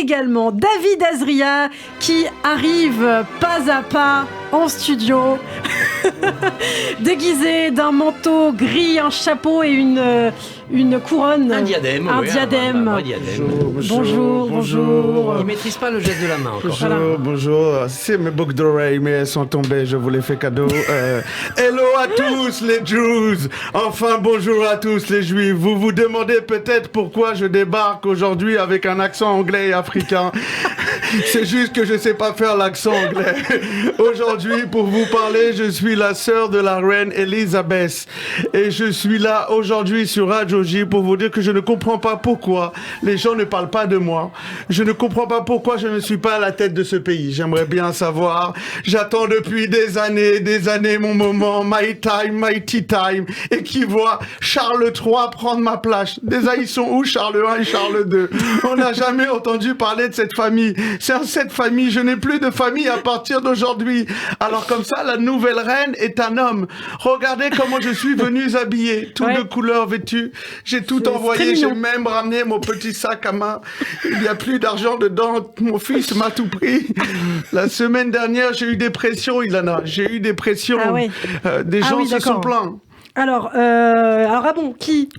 également David Azria qui arrive pas à pas en studio, déguisé d'un manteau gris, un chapeau et une couronne. Un diadème. Un diadème. Un diadème. Bonjour. Il ne maîtrise pas le geste de la main encore. Bonjour. C'est mes boucles d'oreilles, mais elles sont tombées, je vous les fais cadeau. Hello à tous les Jews. Enfin, bonjour à tous les Juifs. Vous vous demandez peut-être pourquoi je débarque aujourd'hui avec un accent anglais et africain. C'est juste que je sais pas faire l'accent anglais. Aujourd'hui, pour vous parler, je suis la sœur de la reine Elisabeth. Et je suis là aujourd'hui sur Radio J pour vous dire que je ne comprends pas pourquoi les gens ne parlent pas de moi. Je ne comprends pas pourquoi je ne suis pas à la tête de ce pays. J'aimerais bien savoir. J'attends depuis des années mon moment, my time, my tea time. Et qui voit Charles III prendre ma place. Déjà, ils sont où Charles I et Charles II? On n'a jamais entendu parler de cette famille. C'est cette famille, je n'ai plus de famille à partir d'aujourd'hui. Alors comme ça, la nouvelle reine est un homme. Regardez comment je suis venu habillé, tout de couleur vêtue. J'ai tout envoyé, j'ai même ramené mon petit sac à main. Il n'y a plus d'argent dedans, mon fils m'a tout pris. La semaine dernière, j'ai eu des pressions, Ilana. J'ai eu des pressions. Des gens se sont plaints. Alors bon, qui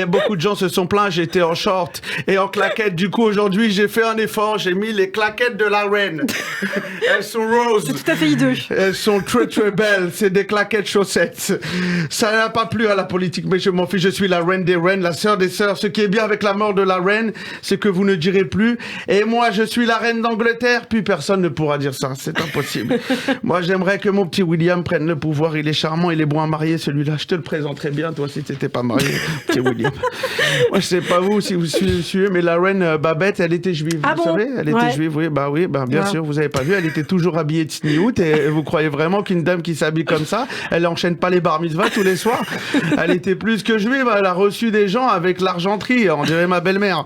beaucoup de gens se sont plaints, j'étais en short et en claquettes. Du coup, aujourd'hui, j'ai fait un effort, j'ai mis les claquettes de la reine. Elles sont roses. C'est tout à fait hideux. Elles sont très très belles, c'est des claquettes chaussettes. Ça n'a pas plu à la politique, mais je m'en fiche, je suis la reine des reines, la sœur des sœurs. Ce qui est bien avec la mort de la reine, c'est que vous ne direz plus. Et moi, je suis la reine d'Angleterre, puis personne ne pourra dire ça, c'est impossible. Moi, j'aimerais que mon petit William prenne le pouvoir, il est charmant, il est bon à marier. Celui-là, je te le présenterai bien, toi, si t'étais pas marié, petit William. Moi, je sais pas vous, si vous suivez, mais la reine Babette, elle était juive, vous savez? Elle était juive, oui, bien sûr, vous avez pas vu, elle était toujours habillée de tsniout, et vous croyez vraiment qu'une dame qui s'habille comme ça, elle enchaîne pas les bar mitzvahs tous les soirs? Elle était plus que juive, elle a reçu des gens avec l'argenterie, on dirait ma belle-mère.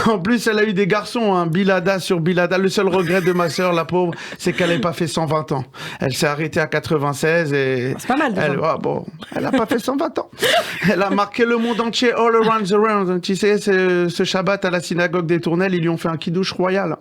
En plus, elle a eu des garçons, bilada sur bilada. Le seul regret de ma sœur, la pauvre, c'est qu'elle n'ait pas fait 120 ans. Elle s'est arrêtée à 96 et... C'est pas mal, déjà. Elle n'a pas fait 120 ans. Elle a marqué le monde entier, all around the world. Tu sais, ce Shabbat à la synagogue des Tournelles, ils lui ont fait un kidouche royal.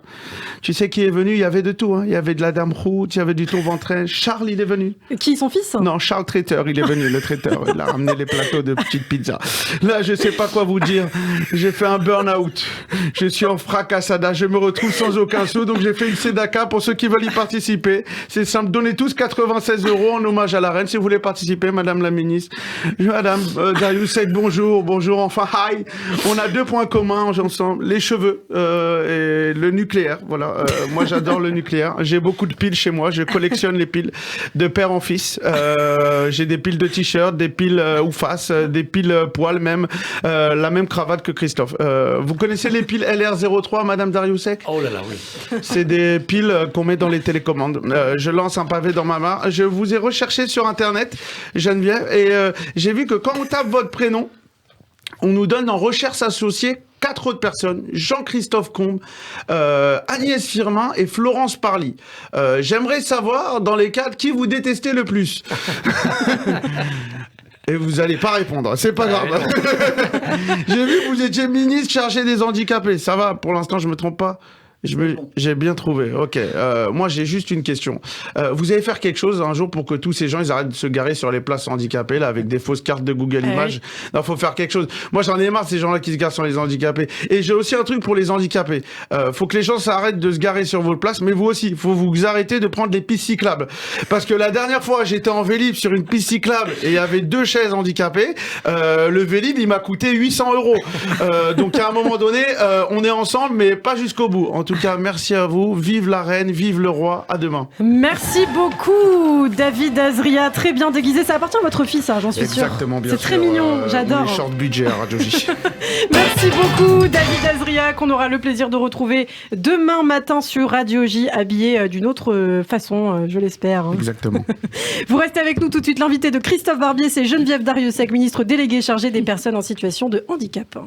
Tu sais qui est venu? Il y avait de tout. Il y avait de la dame route, il y avait du tour ventrain. Charles, il est venu. Qui, son fils? Non, Charles Traiteur, il est venu, le traiteur. Il a ramené les plateaux de petites pizzas. Là, je sais pas quoi vous dire. J'ai fait un burn-out. Je suis en fracassada. Je me retrouve sans aucun sou. Donc, j'ai fait une tzedaka pour ceux qui veulent y participer. C'est simple. Donnez tous 96 € en hommage à la reine. Si vous voulez participer, Madame la ministre. Madame Dariussec, bonjour, enfin, hi. On a 2 points communs ensemble, les cheveux et le nucléaire. Voilà, moi j'adore le nucléaire. J'ai beaucoup de piles chez moi, je collectionne les piles de père en fils. J'ai des piles de t-shirts, des piles ou face, des piles poils même, la même cravate que Christophe. Vous connaissez les piles LR03, Madame Dariussec? Oh là là, oui. C'est des piles qu'on met dans les télécommandes. Je lance un pavé dans ma main. Je vous ai recherché sur Internet, Geneviève, et j'ai vu que quand on tape votre prénom, on nous donne en recherche associée 4 autres personnes, Jean-Christophe Combe, Agnès Firmin et Florence Parly. J'aimerais savoir, dans les 4, qui vous détestez le plus. Et vous allez pas répondre, c'est pas grave. J'ai vu que vous étiez ministre chargé des handicapés. Ça va, pour l'instant, je me trompe pas? J'ai bien trouvé, ok. Moi, j'ai juste une question. Vous allez faire quelque chose un jour pour que tous ces gens, ils arrêtent de se garer sur les places handicapées, là, avec des fausses cartes de Google Images. Non, faut faire quelque chose. Moi, j'en ai marre de ces gens-là qui se garent sur les handicapés. Et j'ai aussi un truc pour les handicapés. Faut que les gens s'arrêtent de se garer sur vos places, mais vous aussi, faut vous arrêter de prendre les pistes cyclables. Parce que la dernière fois, j'étais en Vélib sur une piste cyclable et il y avait 2 chaises handicapées. Le Vélib, il m'a coûté 800 €. Donc, à un moment donné, on est ensemble, mais pas jusqu'au bout. En tout cas, merci à vous. Vive la reine, vive le roi. À demain. Merci beaucoup, David Azria. Très bien déguisé. Ça appartient à votre fils, hein, j'en suis sûre. Exactement, bien sûr. C'est très mignon, j'adore. Les short budget à Radio J. Merci beaucoup, David Azria, qu'on aura le plaisir de retrouver demain matin sur Radio J, habillé d'une autre façon, je l'espère. Hein. Exactement. Vous restez avec nous tout de suite. L'invité de Christophe Barbier, c'est Geneviève Dariussec, ministre déléguée chargée des personnes en situation de handicap.